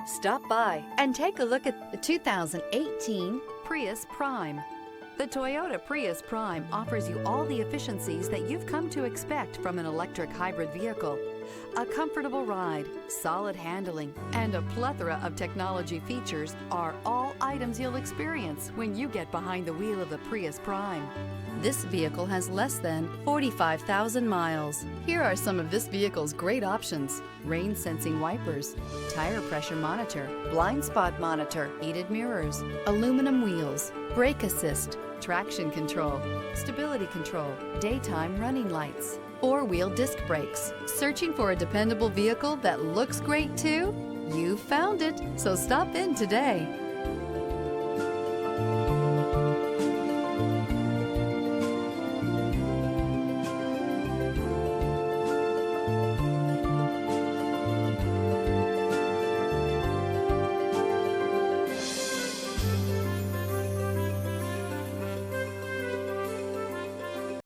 Stop by and take a look at the 2018 Prius Prime. The Toyota Prius Prime offers you all the efficiencies that you've come to expect from an electric hybrid vehicle. A comfortable ride, solid handling, and a plethora of technology features are all items you'll experience when you get behind the wheel of the Prius Prime. This vehicle has less than 45,000 miles. Here are some of this vehicle's great options: rain-sensing wipers, tire pressure monitor, blind spot monitor, heated mirrors, aluminum wheels, brake assist, traction control, stability control, daytime running lights, four-wheel disc brakes. Searching for a dependable vehicle that looks great too? You found it, so stop in today.